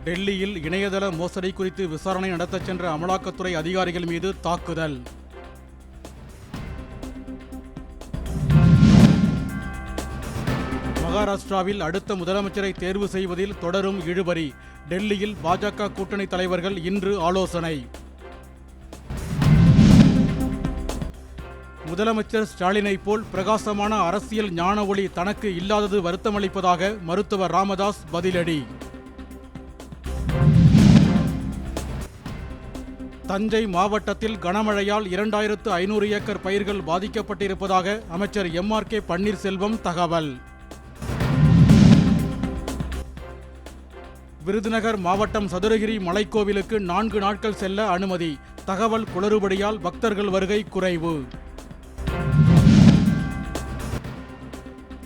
டெல்லியில் இணையதள மோசடி குறித்து விசாரணை நடத்தச் சென்ற அமலாக்கத்துறை அதிகாரிகள் மீது தாக்குதல். மகாராஷ்டிராவில் அடுத்த முதலமைச்சரை தேர்வு செய்வதில் தொடரும் இழுபறி. டெல்லியில் பாஜக கூட்டணி தலைவர்கள் இன்று ஆலோசனை. முதலமைச்சர் ஸ்டாலினை போல் பிரகாசமான அரசியல் ஞான ஒளி தனக்கு இல்லாதது வருத்தமளிப்பதாக மருத்துவர் ராமதாஸ் பதிலடி. தஞ்சை மாவட்டத்தில் கனமழையால் 2500 ஏக்கர் பயிர்கள் பாதிக்கப்பட்டிருப்பதாக அமைச்சர் எம்.ஆர்.கே. பன்னீர்செல்வம் தகவல். விருதுநகர் மாவட்டம் சதுரகிரி மலைக்கோவிலுக்கு 4 நாட்கள் செல்ல அனுமதி. தகவல் குளறுபடியால் பக்தர்கள் வருகை குறைவு.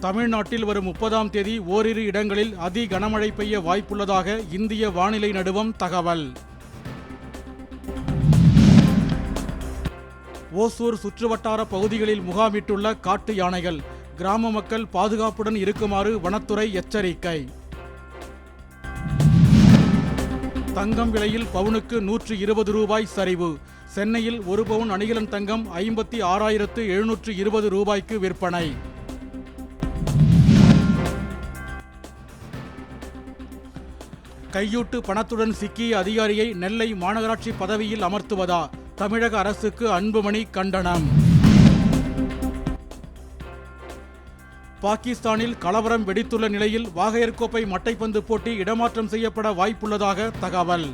தமிழ்நாட்டில் வரும் 30ஆம் தேதி ஓரிரு இடங்களில் அதி கனமழை பெய்ய வாய்ப்புள்ளதாக இந்திய வானிலை நடுவம் தகவல். ஓசூர் சுற்றுவட்டார பகுதிகளில் முகாமிட்டுள்ள காட்டு யானைகள். கிராம மக்கள் பாதுகாப்புடன் இருக்குமாறு வனத்துறை எச்சரிக்கை. தங்கம் விலையில் பவுனுக்கு 120 ரூபாய் சரிவு. சென்னையில் 1 பவுன் அணிகலன் தங்கம் 56,720 ரூபாய்க்கு விற்பனை. கையூட்டு பணத்துடன் சிக்கிய அதிகாரியை நெல்லை மாநகராட்சி பதவியில் அமர்த்துவதா? தமிழக அரசுக்கு அன்புமணி கண்டனம். பாகிஸ்தானில் கலவரம் வெடித்துள்ள நிலையில் வாகையர் கோப்பை மட்டைப்பந்து போட்டி இடமாற்றம் செய்யப்பட வாய்ப்புள்ளதாக தகவல்.